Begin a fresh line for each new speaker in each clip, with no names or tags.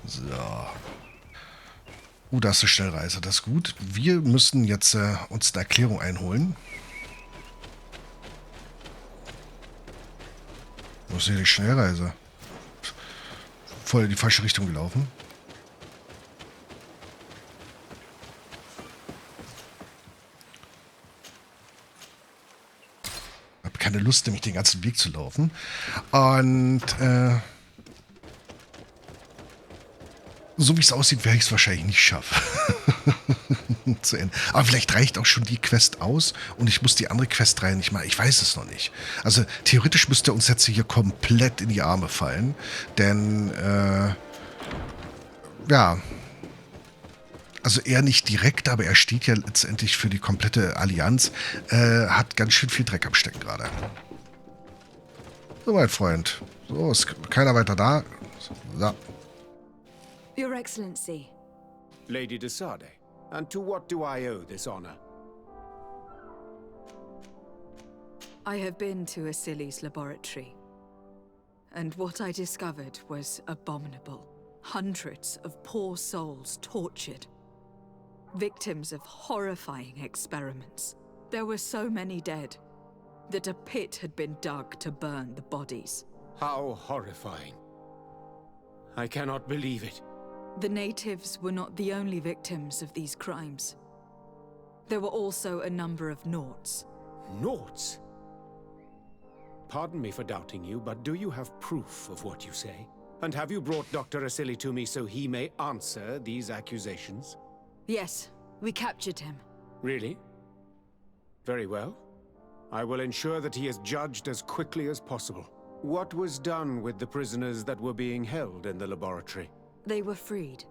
So. Da ist eine Schnellreise, das ist gut. Wir müssen jetzt uns eine Erklärung einholen. Wo ist hier die Schnellreise? Voll in die falsche Richtung gelaufen. Ich habe keine Lust, nämlich den ganzen Weg zu laufen. Und so wie es aussieht, werde ich es wahrscheinlich nicht schaffen. Zu Ende. Aber vielleicht reicht auch schon die Quest aus und ich muss die andere Quest rein nicht mal. Ich weiß es noch nicht. Also theoretisch müsste uns jetzt hier komplett in die Arme fallen. Denn, ja. Also er nicht direkt, aber er steht ja letztendlich für die komplette Allianz. Hat ganz schön viel Dreck am Stecken gerade. So, mein Freund. So, ist keiner weiter da. So.
Your Excellency.
Lady de Sade, and to what do I owe this honor?
I have been to Asili's laboratory, and what I discovered was abominable. Hundreds of poor souls tortured, victims of horrifying experiments. There were so many dead that a pit had been dug to burn the bodies.
How horrifying. I cannot believe it.
The natives were not the only victims of these crimes. There were also a number of Nauts.
Nauts? Pardon me for doubting you, but do you have proof of what you say? And have you brought Dr. Asili to me so he may answer these accusations?
Yes, we captured him.
Really? Very well. I will ensure that he is judged as quickly as possible. What was done with the prisoners that were being held in the laboratory?
They were freed.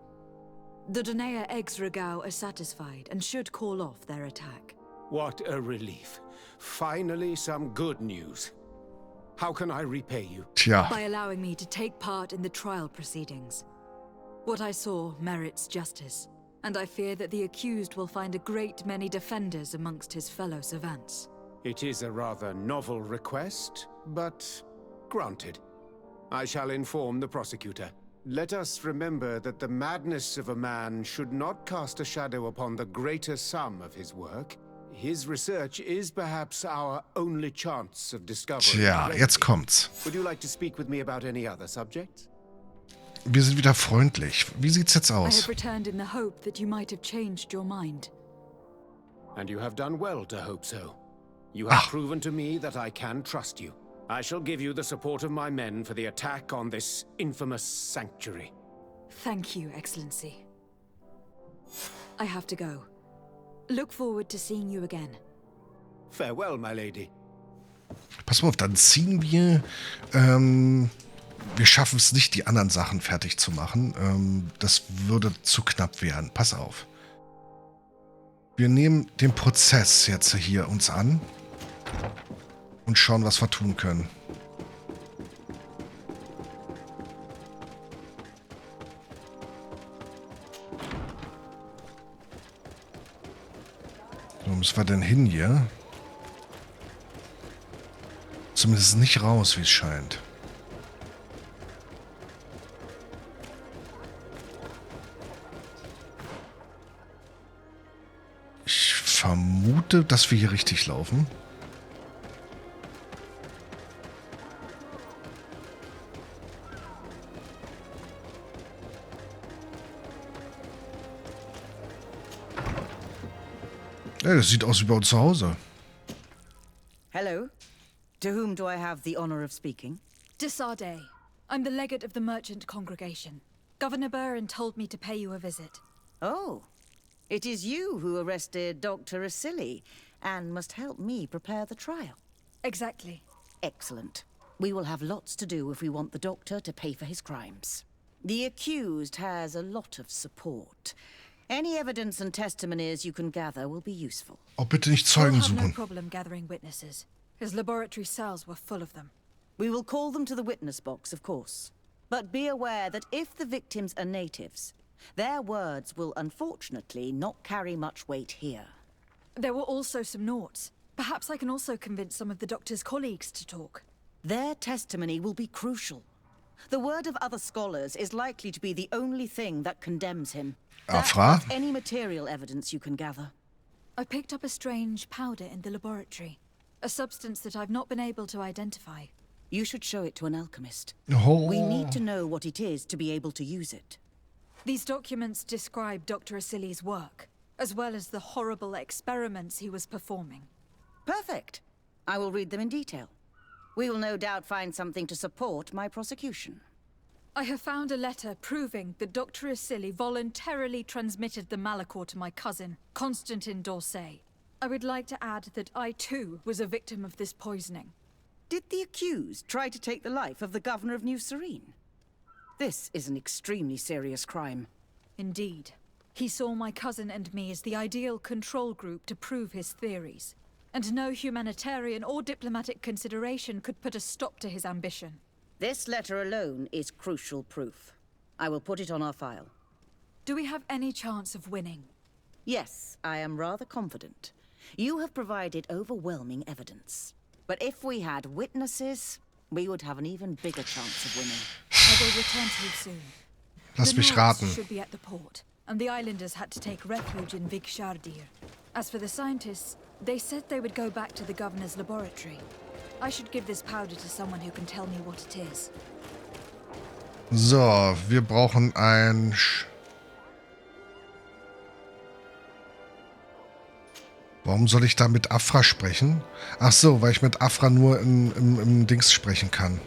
The Donea ex-Regao are satisfied and should call off their attack.
What a relief. Finally some good news. How can I repay you?
Tja.
By allowing me to take part in the trial proceedings. What I saw merits justice, and I fear that the accused will find a great many defenders amongst his fellow savants.
It is a rather novel request, but granted. I shall inform the prosecutor. Let us remember that the madness of a man should not cast a shadow upon the greater sum of his work. His research is perhaps our only chance of discovery.
Tja, jetzt kommt's.
Would you like to speak with me about any other subjects?
Wir sind wieder freundlich. Wie sieht's jetzt
I
aus?
have returned in the hope that you might have changed your mind.
And you have done well to hope so. You have proven to me that I can trust you. I shall give you the support of my men for the attack on this infamous sanctuary.
Thank you, Excellency. I have to go. Look forward to seeing you again.
Farewell, my lady.
Pass mal auf, dann ziehen wir. Wir schaffen es nicht, die anderen Sachen fertig zu machen. Das würde zu knapp werden. Pass auf. Wir nehmen den Prozess jetzt hier uns an und schauen, was wir tun können. Wo müssen wir denn hin hier? Zumindest nicht raus, wie es scheint. Ich vermute, dass wir hier richtig laufen. Ja, das sieht aus wie bei uns zu Hause.
Hello. To whom do I have the honor of speaking?
De Sade. I'm the legate of the merchant congregation. Governor Burren told me to pay you a visit.
Oh, it is you who arrested Dr. Asili and must help me prepare the trial.
Exactly.
Excellent. We will have lots to do if we want the doctor to pay for his crimes. The accused has a lot of support. Any evidence and testimonies you can gather will be useful.
Oh, bitte nicht
We'll
Zeugen
have no
suchen.
problem gathering witnesses. His laboratory cells were full of them.
We will call them to the witness box, of course. But be aware that if the victims are natives, their words will unfortunately not carry much weight here.
There were also some Nauts. Perhaps I can also convince some of the doctor's colleagues to talk.
Their testimony will be crucial. The word of other scholars is likely to be the only thing that condemns him.
Afra?
That's any material evidence you can gather.
I picked up a strange powder in the laboratory. A substance that I've not been able to identify.
You should show it to an alchemist.
Oh.
We need to know what it is to be able to use it.
These documents describe Dr. Asili's work, as well as the horrible experiments he was performing.
Perfect. I will read them in detail. We will no doubt find something to support my prosecution.
I have found a letter proving that Dr. Asili voluntarily transmitted the Malachor to my cousin, Constantin d'Orsay. I would like to add that I too was a victim of this poisoning.
Did the accused try to take the life of the governor of New Serene? This is an extremely serious crime.
Indeed. He saw my cousin and me as the ideal control group to prove his theories. And no humanitarian or diplomatic consideration could put a stop to his ambition.
This letter alone is crucial proof. I will put it on our file.
Do we have any chance of winning?
Yes, I am rather confident. You have provided overwhelming evidence. But if we had witnesses, we would have an even bigger chance of winning.
I will return to you soon.
Lass mich raten.
Should be at the port, and the islanders had to take refuge in Vigshardir. As for the scientists, they said they would go back to the governor's laboratory. I should give this powder to someone who can tell me what it is.
So, wir brauchen ein... Warum soll ich da mit Afra sprechen? Ach so, weil ich mit Afra nur im Dings sprechen kann.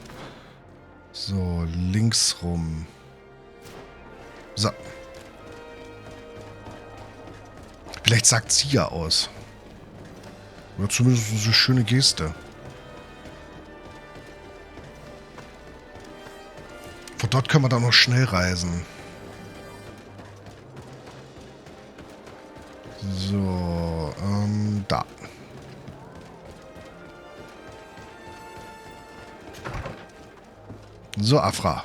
So, links rum. So. Vielleicht sagt sie ja aus. Oder zumindest eine schöne Geste. Von dort können wir dann noch schnell reisen. So, da. So, Afra.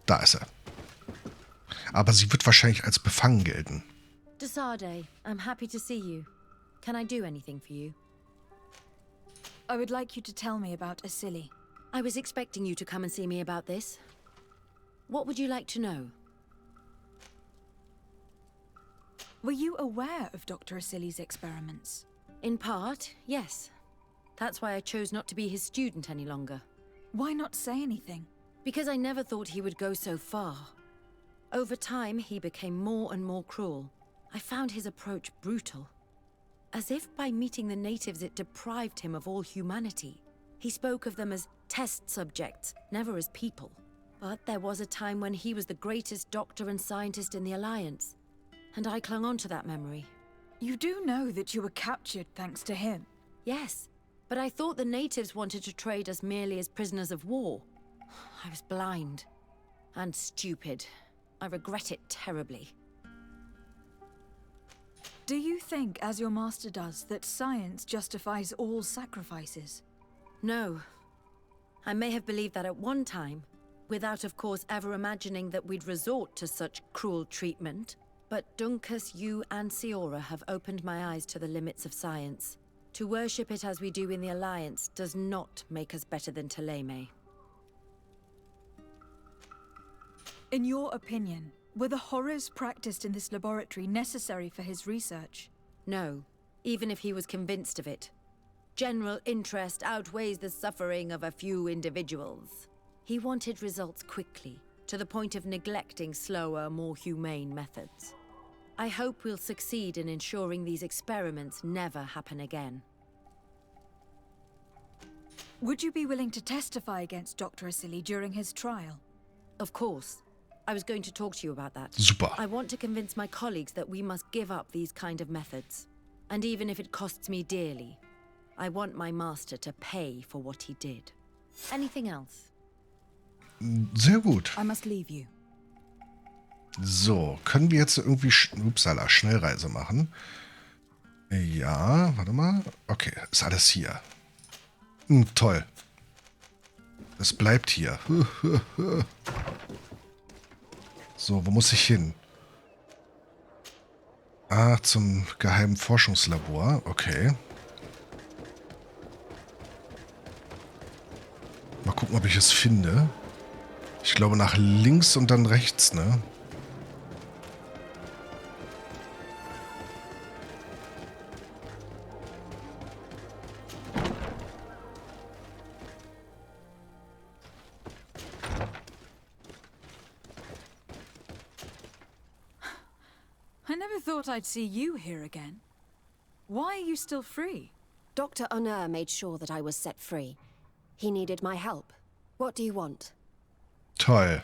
Da ist er. Aber sie wird wahrscheinlich als befangen gelten.
Desade, I'm happy to see you. Can I do anything for you?
I would like you to tell me about Asili.
I was expecting you to come and see me about this. What would you like to know?
Were you aware of Dr. Asili's experiments?
In part, yes. That's why I chose not to be his student any longer.
Why not say anything?
Because I never thought he would go so far. Over time, he became more and more cruel. I found his approach brutal. As if by meeting the natives it deprived him of all humanity. He spoke of them as test subjects, never as people. But there was a time when he was the greatest doctor and scientist in the Alliance. And I clung on to that memory.
You do know that you were captured thanks to him.
Yes, but I thought the natives wanted to trade us merely as prisoners of war. I was blind. And stupid. I regret it terribly.
Do you think, as your master does, that science justifies all sacrifices?
No. I may have believed that at one time, without of course ever imagining that we'd resort to such cruel treatment. But Dunkus, you and Siora have opened my eyes to the limits of science. To worship it as we do in the Alliance does not make us better than Teleme.
In your opinion, were the horrors practiced in this laboratory necessary for his research?
No, even if he was convinced of it. General interest outweighs the suffering of a few individuals. He wanted results quickly, to the point of neglecting slower, more humane methods. I hope we'll succeed in ensuring these experiments never happen again.
Would you be willing to testify against Dr. Asili during his trial?
Of course. I was going to talk to you about that.
Super.
I want to convince my colleagues that we must give up these kind of methods. And even if it costs me dearly, I want my master to pay for what he did. Anything else?
Sehr gut.
I must leave you.
So, können wir jetzt irgendwie upsala, Schnellreise machen? Ja, warte mal. Okay, ist alles hier. Toll. Es bleibt hier. So, wo muss ich hin? Ah, zum geheimen Forschungslabor. Okay. Mal gucken, ob ich es finde. Ich glaube nach links und dann rechts, ne?
I never thought I'd see you here again. Why are you still free?
Dr. Honor made sure that I was set free. He needed my help. What do you want?
Toll.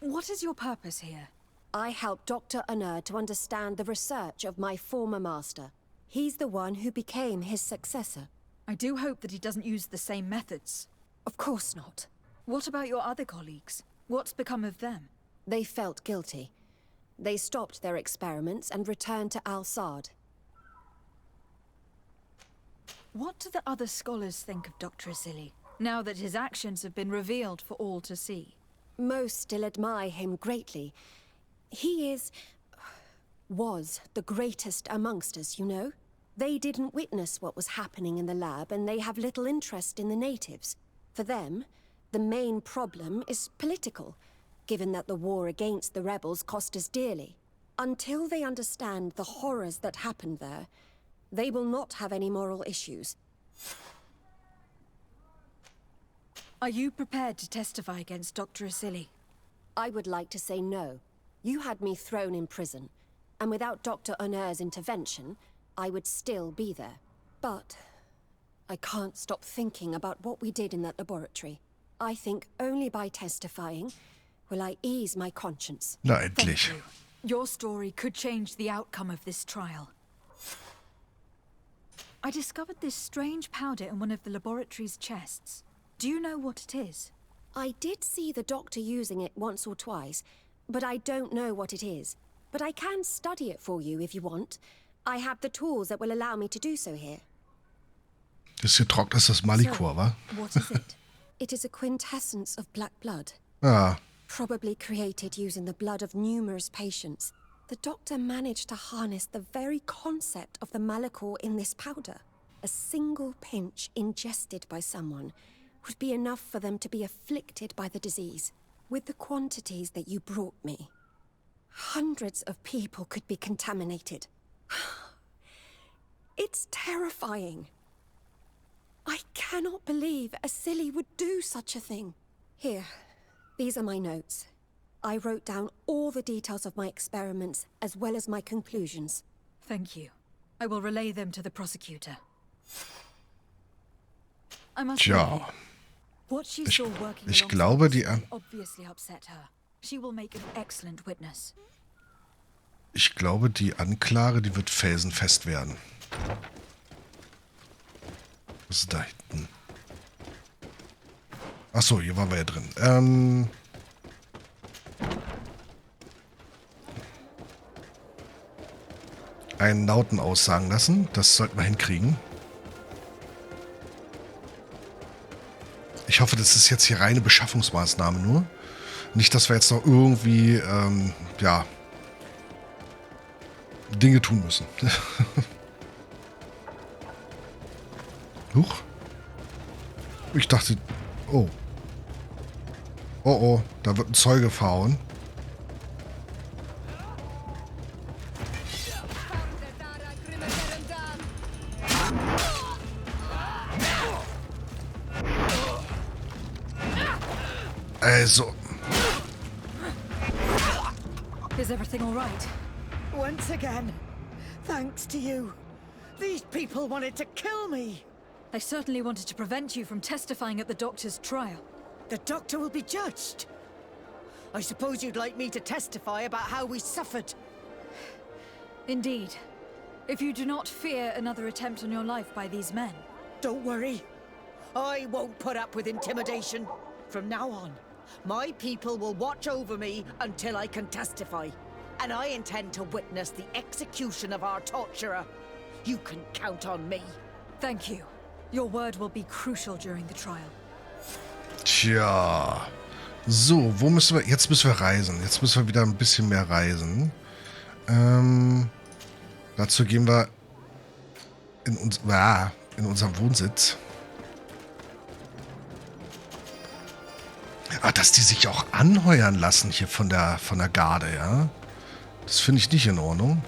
What is your purpose here?
I helped Dr. Honor to understand the research of my former master. He's the one who became his successor.
I do hope that he doesn't use the same methods.
Of course not.
What about your other colleagues? What's become of them?
They felt guilty. They stopped their experiments and returned to Al-Sad.
What do the other scholars think of Dr. Asili, now that his actions have been revealed for all to see?
Most still admire him greatly. He was the greatest amongst us, you know? They didn't witness what was happening in the lab, and they have little interest in the natives. For them, the main problem is political, given that the war against the rebels cost us dearly. Until they understand the horrors that happened there, they will not have any moral issues.
Are you prepared to testify against Dr. Asili?
I would like to say no. You had me thrown in prison, and without Dr. Honor's intervention, I would still be there. But I can't stop thinking about what we did in that laboratory. I think only by testifying will I ease my conscience.
Na,
Thank
endlich.
you. Your story could change the outcome of this trial. I discovered this strange powder in one of the laboratory's chests. Do you know what it is?
I did see the doctor using it once or twice, but I don't know what it is. But I can study it for you if you want. I have the tools that will allow me to do so here.
Das hier trocknet ist das Malikor, wa?
What is it?
It is a quintessence of black blood.
Ah,
Probably created using the blood of numerous patients. The doctor managed to harness the very concept of the Malikor in this powder. A single pinch ingested by someone would be enough for them to be afflicted by the disease. With the quantities that you brought me, hundreds of people could be contaminated. It's terrifying. I cannot believe Asili would do such a thing. Here, these are my notes. I wrote down all the details of my experiments, as well as my conclusions.
Thank you. I will relay them to the prosecutor. I must
tja.
say, what she saw working
Ich
alongside
glaube, die,
Schicksal obviously upset her. She will make an excellent witness.
ich glaube, die Anklage, die wird felsenfest werden. Was ist da hinten? Achso, hier waren wir ja drin. Einen Nauten aussagen lassen. Das sollten wir hinkriegen. Ich hoffe, das ist jetzt hier reine Beschaffungsmaßnahme nur. Nicht, dass wir jetzt noch irgendwie, ja, Dinge tun müssen. Huch. Ich dachte, oh. Oh, oh, da wird ein Zeuge verhauen. Also.
Is everything all right?
Once again, thanks to you. These people wanted to kill me.
They certainly wanted to prevent you from testifying at the doctor's trial.
The doctor will be judged. I suppose you'd like me to testify about how we suffered.
Indeed. If you do not fear another attempt on your life by these men.
Don't worry. I won't put up with intimidation. From now on, my people will watch over me until I can testify. And I intend to witness the execution of our torturer. You can count on me.
Thank you. Your word will be crucial during the trial.
Tja. So, wo müssen wir... Jetzt müssen wir reisen. Jetzt müssen wir wieder ein bisschen mehr reisen. Dazu gehen wir in unserem Wohnsitz. dass die sich auch anheuern lassen hier von der Garde, ja? Das finde ich nicht in Ordnung.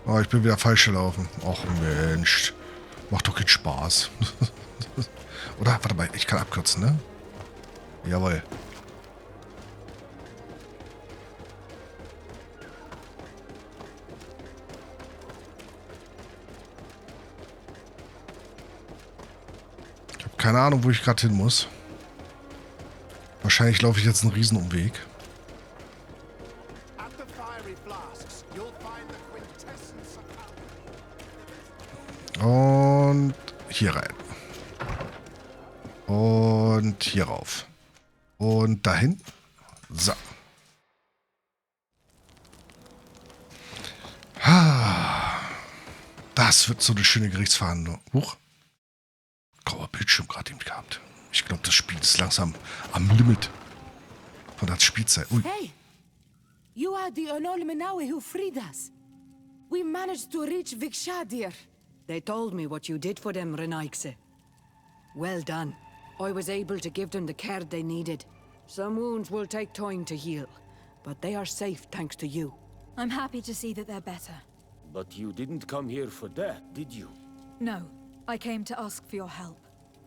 Oh, ich bin wieder falsch gelaufen. Och Mensch. Macht doch keinen Spaß. Oder? Warte mal, ich kann abkürzen, ne? Jawohl. Ich habe keine Ahnung, wo ich gerade hin muss. Wahrscheinlich laufe ich jetzt einen Riesenumweg. Und hier rein. Und hier rauf. Und dahin. So. Das wird so eine schöne Gerichtsverhandlung. Huch. Grauer Bildschirm gerade eben gehabt. Ich glaube, das Spiel ist langsam am Limit von der Spielzeit. Ui.
Hey! You are the Onolmenawe who freed us. We managed to reach Vikshadir.
They told me what you did for them, Reichtümer. Well done. I was able to give them the care they needed. Some wounds will take time to heal, but they are safe thanks to you.
I'm happy to see that they're better.
But you didn't come here for that, did you?
No, I came to ask for your help.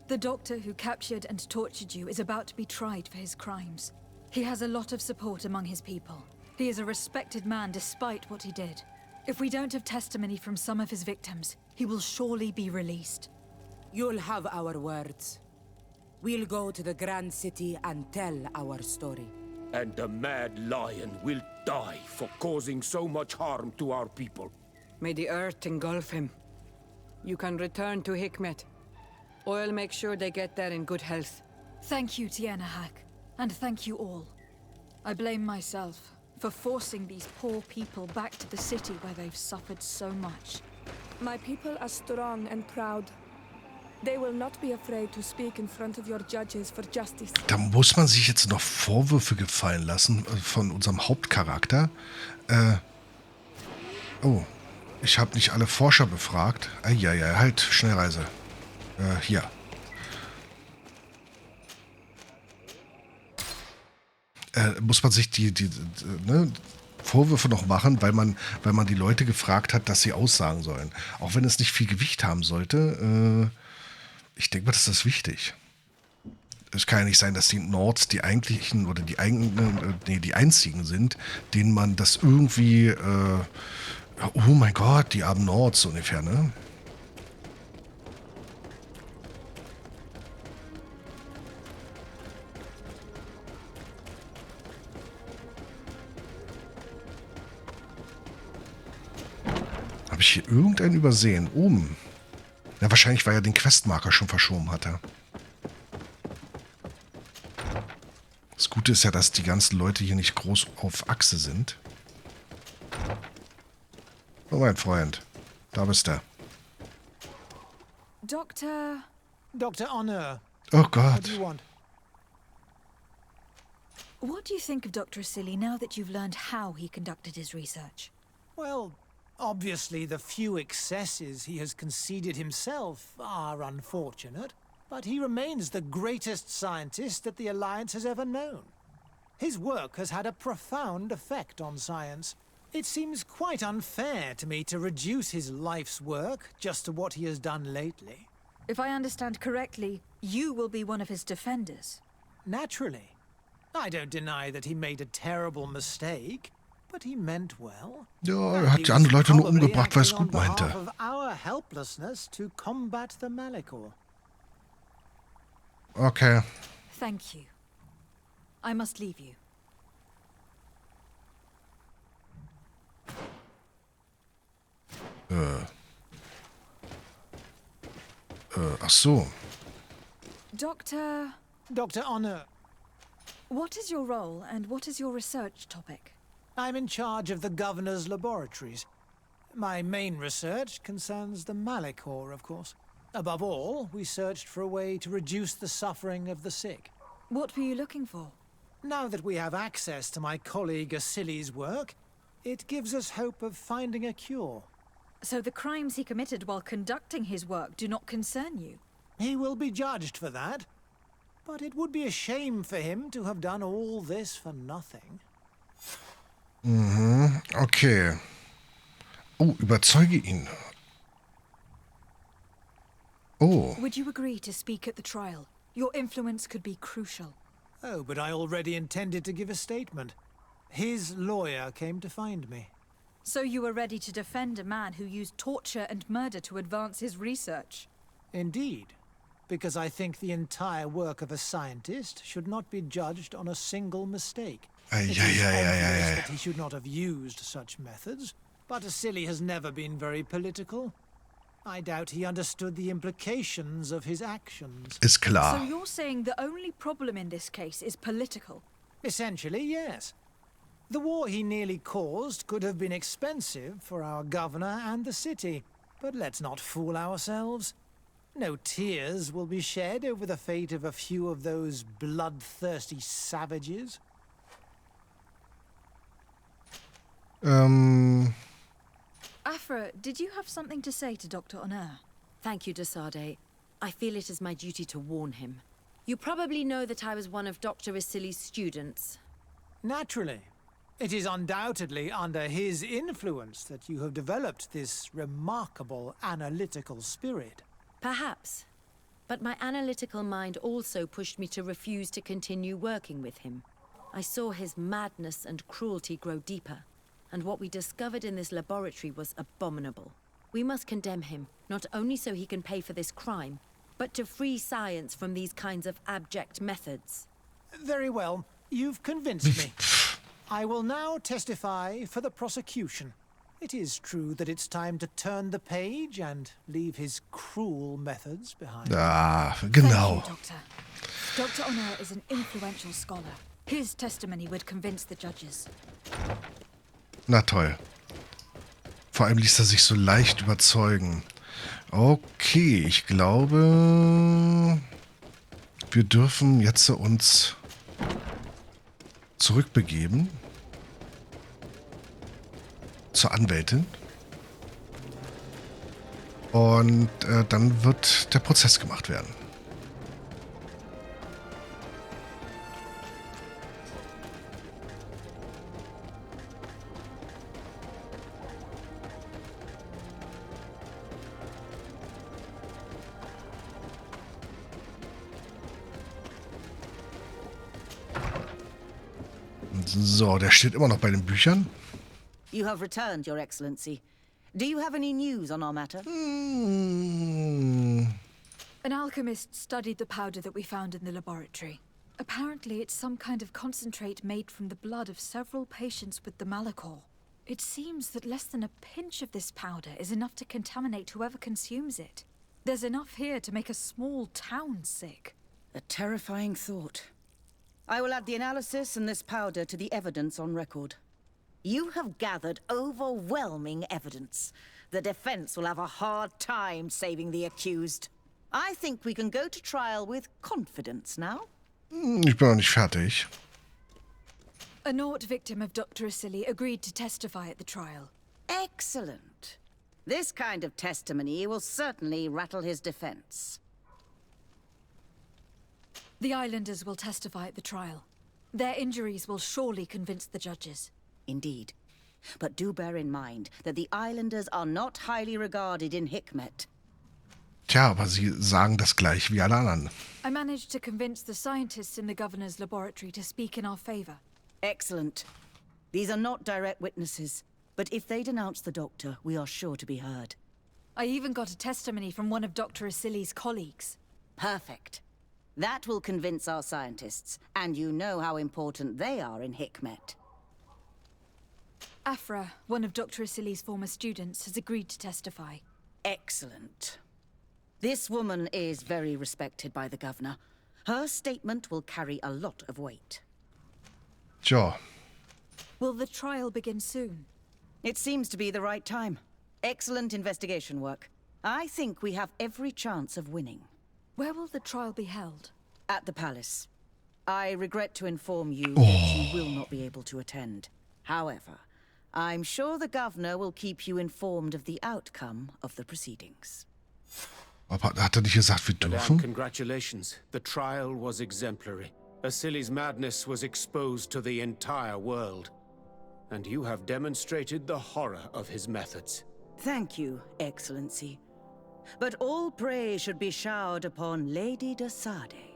The doctor who captured and tortured you is about to be tried for his crimes. He has a lot of support among his people. He is a respected man despite what he did. If we don't have testimony from some of his victims, he will surely be released.
You'll have our words. We'll go to the Grand City and tell our story.
And the mad lion will die for causing so much harm to our people.
May the earth engulf him. You can return to Hikmet. I'll make sure they get there in good health.
Thank you, Tianahak, and thank you all. I blame myself for forcing these poor people back to the city where they've suffered so much.
My people are strong and proud. They will not be afraid to speak in front of your judges for justice.
Da muss man sich jetzt noch Vorwürfe gefallen lassen von unserem Hauptcharakter. Oh, ich habe nicht alle Forscher befragt. Ja, halt, Schnellreise. Hier. Muss man sich die Vorwürfe noch machen, weil man die Leute gefragt hat, dass sie aussagen sollen. Auch wenn es nicht viel Gewicht haben sollte. Ich denke mal, das ist wichtig. Es kann ja nicht sein, dass die Nords die eigentlichen oder die einzigen sind, denen man das irgendwie, oh mein Gott, die armen Nords so ungefähr, ne? Habe ich hier irgendeinen übersehen? Oben. Ja, wahrscheinlich, weil er den Questmarker schon verschoben hatte. Das Gute ist ja, dass die ganzen Leute hier nicht groß auf Achse sind. Oh, mein Freund. Da bist du.
Dr.
Honor.
Oh Gott.
What do you want?
What do you think of Dr. Asili now that you've learned how he conducted his research?
Well, obviously the few excesses he has conceded himself are unfortunate, but he remains the greatest scientist that the Alliance has ever known. His work has had a profound effect on science. It seems quite unfair to me to reduce his life's work just to what he has done lately.
If I understand correctly, you will be one of his defenders.
Naturally. I don't deny that he made a terrible mistake, but he meant well.
Ja, er hat die anderen Leute nur umgebracht, weil er es gut meinte.
Of our helplessness to combat the Malikor.
Okay.
Thank you. I must leave you.
Ach so.
Dr.
Honor.
What is your role and what is your research topic?
I'm in charge of the Governor's laboratories. My main research concerns the Malikor, of course. Above all, we searched for a way to reduce the suffering of the sick.
What were you looking for?
Now that we have access to my colleague Asili's work, it gives us hope of finding a cure.
So the crimes he committed while conducting his work do not concern you?
He will be judged for that. But it would be a shame for him to have done all this for nothing.
Mhm, okay. Oh, überzeuge ihn. Oh.
Would you agree to speak at the trial? Your influence could be crucial.
Oh, but I already intended to give a statement. His lawyer came to find me.
So you were ready to defend a man who used torture and murder to advance his research?
Indeed. Because I think the entire work of a scientist should not be judged on a single mistake. It is obvious that he should not have used such methods, but Silly has never been very political. I doubt he understood the implications of his actions.
Ist klar.
So you're saying the only problem in this case is political?
Essentially, yes. The war he nearly caused could have been expensive for our governor and the city, but let's not fool ourselves. No tears will be shed over the fate of a few of those bloodthirsty savages.
Afra, did you have something to say to Dr. Honor?
Thank you, Desade. I feel it is my duty to warn him. You probably know that I was one of Dr. Isili's students.
Naturally. It is undoubtedly under his influence that you have developed this remarkable analytical spirit.
Perhaps. But my analytical mind also pushed me to refuse to continue working with him. I saw his madness and cruelty grow deeper, and what we discovered in this laboratory was abominable. We must condemn him, not only so he can pay for this crime, but to free science from these kinds of abject methods.
Very well. You've convinced me. I will now testify for the prosecution. It is true that it's time to turn the page and leave his cruel methods behind.
Ah, genau.
Thank you, Doctor. Dr. Honor is an influential scholar. His testimony would convince the judges.
Na toll. Vor allem ließ er sich so leicht überzeugen. Okay, ich glaube, wir dürfen jetzt uns zurückbegeben zur Anwältin. Und dann wird der Prozess gemacht werden. So, der steht immer noch bei den Büchern.
You have returned, Your Excellency. Do you have any news on our matter?
An alchemist studied the powder that we found in the laboratory. Apparently, it's some kind of concentrate made from the blood of several patients with the Malachor. It seems that less than a pinch of this powder is enough to contaminate whoever consumes it. There's enough here to make a small town sick.
A terrifying thought. I will add the analysis and this powder to the evidence on record. You have gathered overwhelming evidence. The defense will have a hard time saving the accused. I think we can go to trial with confidence now.
Ich bin noch nicht fertig.
A Nort victim of Dr. Isili agreed to testify at the trial.
Excellent. This kind of testimony will certainly rattle his defense.
The islanders will testify at the trial. Their injuries will surely convince the judges.
Indeed. But do bear in mind that the islanders are not highly regarded in Hikmet.
Tja, aber sie sagen das gleich wie alle anderen.
I managed to convince the scientists in the governor's laboratory to speak in our favor.
Excellent. These are not direct witnesses, but if they denounce the doctor, we are sure to be heard.
I even got a testimony from one of Dr. Isili's colleagues.
Perfect. That will convince our scientists, and you know how important they are in Hikmet.
Afra, one of Dr. Isili's former students, has agreed to testify.
Excellent. This woman is very respected by the governor. Her statement will carry a lot of weight.
Tja.
Will the trial begin soon?
It seems to be the right time. Excellent investigation work. I think we have every chance of winning.
Where will the trial be held?
At the palace. I regret to inform you that you will not be able to attend. However, I'm sure the governor will keep you informed of the outcome of the proceedings.
Aber hat er nicht gesagt, wir
Madame,
dürfen?
congratulations. The trial was exemplary. Asili's madness was exposed to the entire world. And you have demonstrated the horror of his methods.
Thank you, Excellency. But all praise should be showered upon Lady de Sade.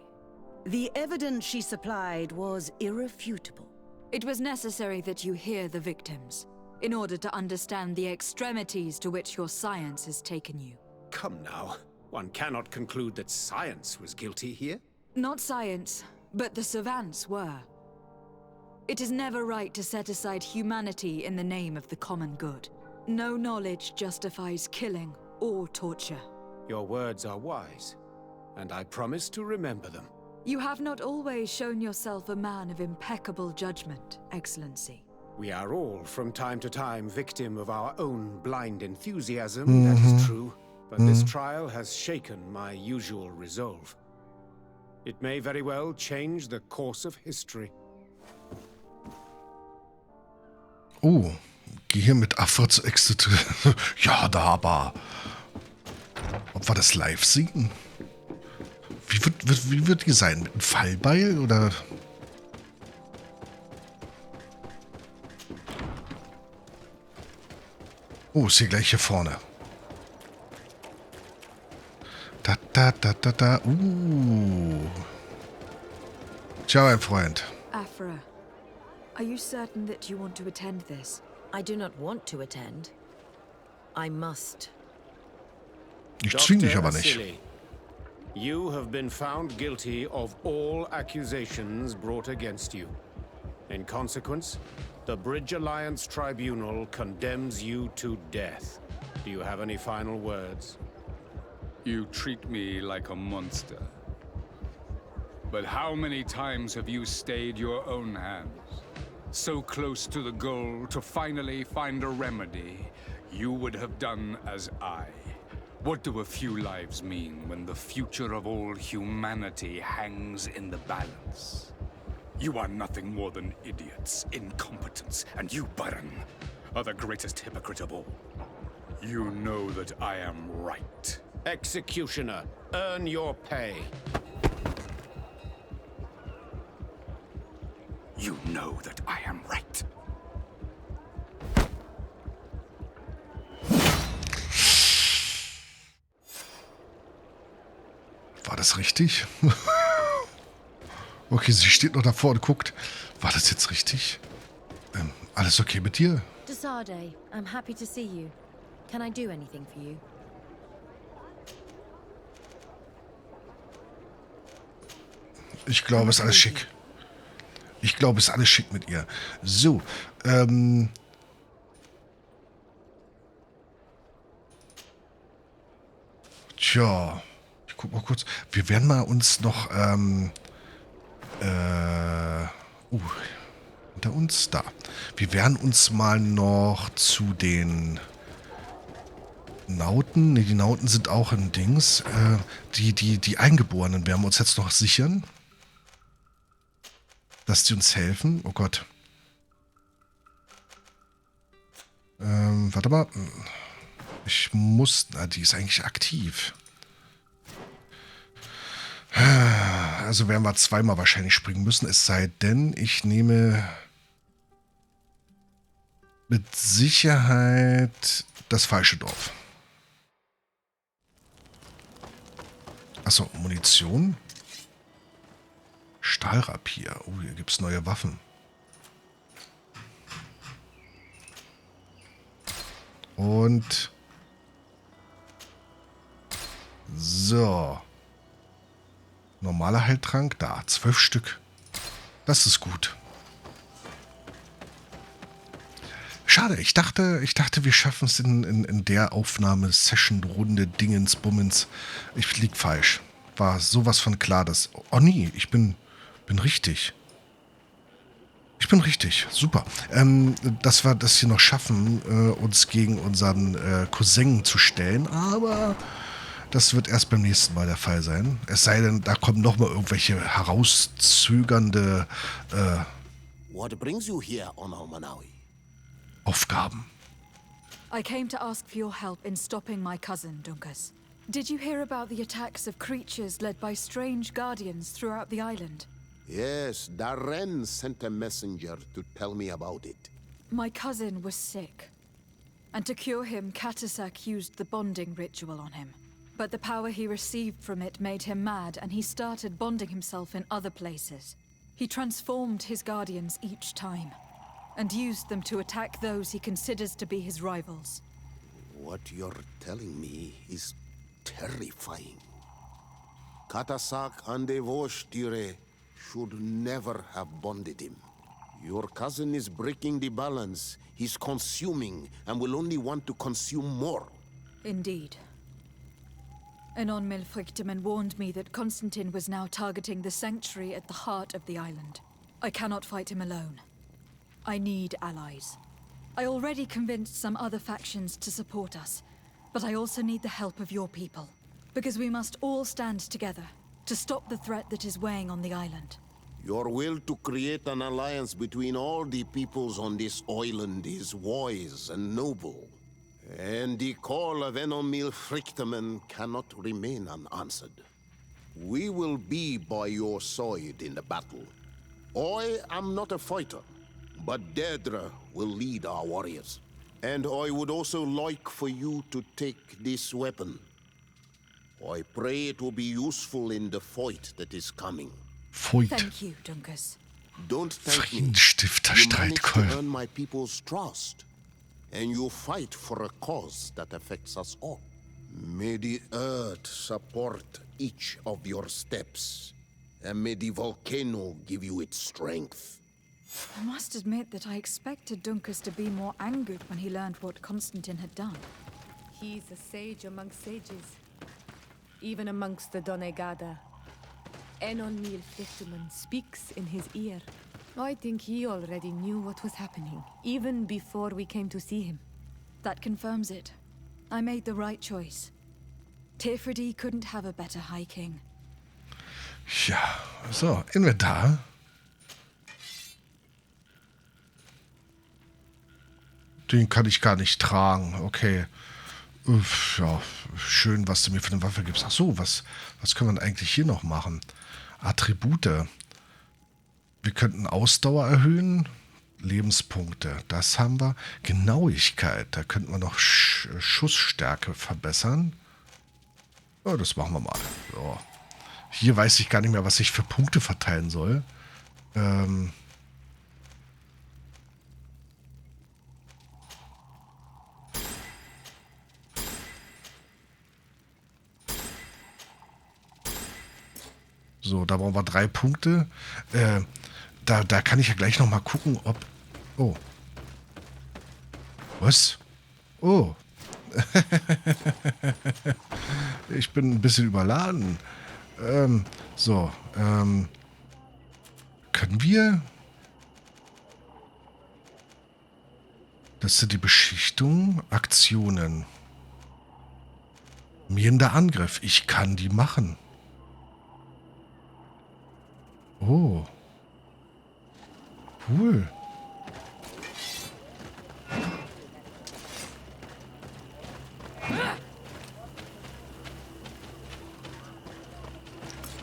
The evidence she supplied was irrefutable.
It was necessary that you hear the victims, in order to understand the extremities to which your science has taken you.
Come now. One cannot conclude that science was guilty here.
Not science, but the savants were. It is never right to set aside humanity in the name of the common good. No knowledge justifies killing or torture.
Your words are wise, and I promise to remember them.
You have not always shown yourself a man of impeccable judgment, Excellency.
We are all, from time to time, victim of our own blind enthusiasm, that is true. But this trial has shaken my usual resolve. It may very well change the course of history.
Oh, geh hier mit Affe zu Exit. Ja, da aber. Ob wir das live sehen? Wie wird die sein? Mit einem Fallbeil oder? Oh, ist hier gleich hier vorne. Da. Tja, mein Freund.
Afra, are you certain that you want to attend this?
I do not want to attend. I must.
Ich zwing dich aber nicht.
Asili, you have been found guilty of all accusations brought against you. In consequence, the Bridge Alliance Tribunal condemns you to death. Do you have any final words?
You treat me like a monster. But how many times have you stayed your own hands? So close to the goal to finally find a remedy, you would have done as I. What do a few lives mean when the future of all humanity hangs in the balance? You are nothing more than idiots, incompetents, and you, Baron, are the greatest hypocrite of all. You know that I am right.
Executioner, earn your pay.
You know that I am right.
War das richtig? Okay, sie steht noch davor und guckt. War das jetzt richtig? Alles okay mit dir?
De Sade, I'm happy to see you. Can I do anything for you?
Ich glaube, es ist alles schick. Ich glaube, es ist alles schick mit ihr. So, tja, ich guck mal kurz. Wir werden mal uns noch, hinter uns, da. Wir werden uns mal noch zu den Nauten, ne, die Nauten sind auch ein Dings, die Eingeborenen werden wir uns jetzt noch sichern. Dass die uns helfen. Oh Gott. Warte mal. Ich muss... Na, die ist eigentlich aktiv. Also werden wir zweimal wahrscheinlich springen müssen. Es sei denn, ich nehme mit Sicherheit das falsche Dorf. Achso, Munition. Stahlrapier. Oh, hier gibt es neue Waffen. Und so. Normaler Heiltrank. Da, 12 Stück. Das ist gut. Schade, ich dachte, wir schaffen es in der Aufnahme-Session-Runde Dingens-Bummens. Ich lieg falsch. War sowas von klar, dass... Oh nee, ich bin richtig. Ich bin richtig. Super. Dass wir das hier noch schaffen, uns gegen unseren Cousin zu stellen. Aber das wird erst beim nächsten Mal der Fall sein. Es sei denn, da kommen noch mal irgendwelche herauszögernde...
What brings you here, Honor Manawi?
Aufgaben.
I came to ask for your help in stopping my cousin, Dunkus. Did you hear about the attacks of creatures led by strange guardians throughout the island?
Yes, Darren sent a messenger to tell me about it.
My cousin was sick, and to cure him, Katasak used the bonding ritual on him. But the power he received from it made him mad, and he started bonding himself in other places. He transformed his guardians each time, and used them to attack those he considers to be his rivals.
What you're telling me is terrifying. Katasak and Evoshtyre should never have bonded him. Your cousin is breaking the balance. He's consuming and will only want to consume more.
Indeed. Anon Milfrichteman warned me that Constantine was now targeting the sanctuary at the heart of the island. I cannot fight him alone. I need allies. I already convinced some other factions to support us, but I also need the help of your people. Because we must all stand together to stop the threat that is weighing on the island.
Your will to create an alliance between all the peoples on this island is wise and noble. And the call of Enomil Frichteman cannot remain unanswered. We will be by your side in the battle. I am not a fighter, but Daedra will lead our warriors. And I would also like for you to take this weapon. I pray it will be useful in the fight that is coming.
Fight.
Thank you, Dunkus.
Don't thank me.
Friedensstifter
You managed to
Streitkolben.
earn my people's trust. And you fight for a cause that affects us all. May the earth support each of your steps. And may the volcano give you its strength.
I must admit that I expected Dunkus to be more angered when he learned what Constantine had done.
He's a sage amongst sages. Even amongst the Donegada. Enon Milfrichteman speaks in his ear. I think he already knew what was happening, even before we came to see him.
That confirms it. I made the right choice. Tifridi couldn't have a better High King.
Ja, so, Inventar. Den kann ich gar nicht tragen. Okay. Uff, ja, schön, was du mir für eine Waffe gibst. Ach so, was können wir denn eigentlich hier noch machen? Attribute. Wir könnten Ausdauer erhöhen. Lebenspunkte, das haben wir. Genauigkeit, da könnten wir noch Schussstärke verbessern. Ja, das machen wir mal. So. Hier weiß ich gar nicht mehr, was ich für Punkte verteilen soll. So, da brauchen wir 3 Punkte. Da kann ich ja gleich noch mal gucken, ob... Oh. Was? Oh. Ich bin ein bisschen überladen. So. Können wir... Das sind die Beschichtungen, Aktionen. Mähender Angriff. Ich kann die machen. Oh. Cool.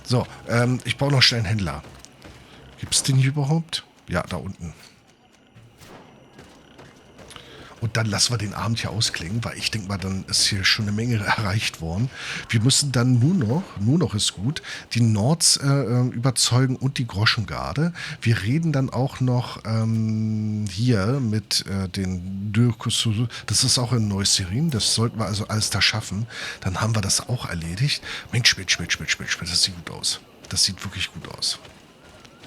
So, ich brauche noch schnell einen Händler. Gibt es den hier überhaupt? Ja, da unten. Und dann lassen wir den Abend hier ausklingen, weil ich denke mal, dann ist hier schon eine Menge erreicht worden. Wir müssen dann nur noch ist gut, die Nords überzeugen und die Groschengarde. Wir reden dann auch noch hier mit den Dürkus. Das ist auch in Neuserin. Das sollten wir also alles da schaffen. Dann haben wir das auch erledigt. Mensch, das sieht gut aus. Das sieht wirklich gut aus.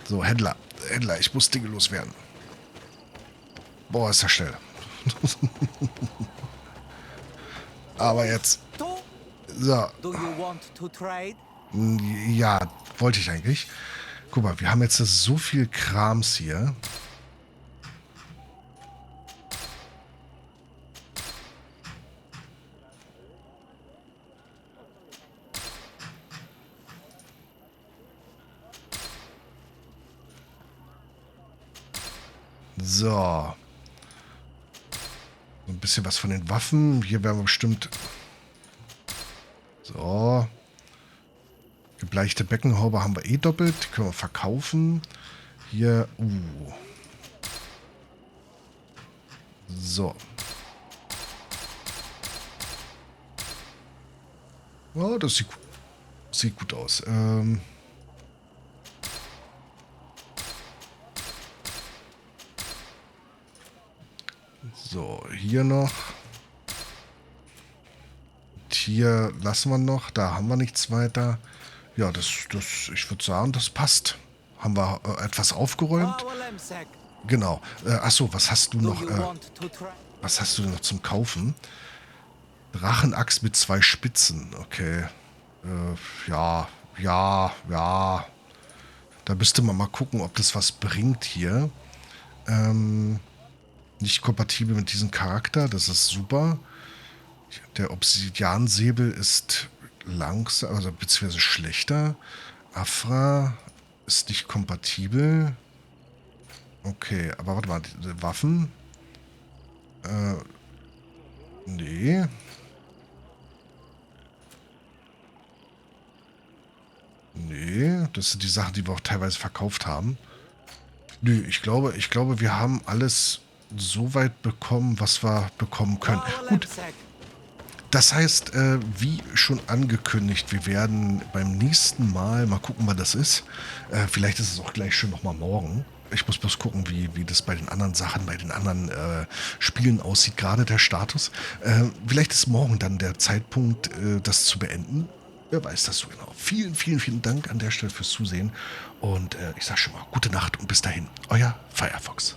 So, Händler, ich muss Dinge loswerden. Boah, ist das schnell. Aber jetzt. So. Ja, wollte ich eigentlich. Guck mal, wir haben jetzt so viel Krams hier. So. bisschen was von den Waffen. Hier werden wir bestimmt... So. Gebleichte Beckenhaube haben wir eh doppelt. Die können wir verkaufen. Hier... So. Oh, das sieht gut aus. So, hier noch. Hier lassen wir noch. Da haben wir nichts weiter. Ja, ich würde sagen, das passt. Haben wir etwas aufgeräumt? Genau. Achso, was hast du noch? Was hast du denn noch zum Kaufen? Drachenaxt mit 2 Spitzen. Okay. Ja. Da müsste man mal gucken, ob das was bringt hier. Nicht kompatibel mit diesem Charakter. Das ist super. Der Obsidiansäbel ist langsam, also beziehungsweise schlechter. Afra ist nicht kompatibel. Okay, aber warte mal, die Waffen? Nee. Nee, das sind die Sachen, die wir auch teilweise verkauft haben. Nö, ich glaube, wir haben alles so weit bekommen, was wir bekommen können. Gut. Das heißt, wie schon angekündigt, wir werden beim nächsten Mal, mal gucken, wann das ist. Vielleicht ist es auch gleich schon nochmal morgen. Ich muss bloß gucken, wie das bei den anderen Sachen, bei den anderen Spielen aussieht, gerade der Status. Vielleicht ist morgen dann der Zeitpunkt, das zu beenden. Wer weiß das so genau. Vielen, vielen, vielen Dank an der Stelle fürs Zusehen. Und ich sage schon mal, gute Nacht und bis dahin. Euer Firefox.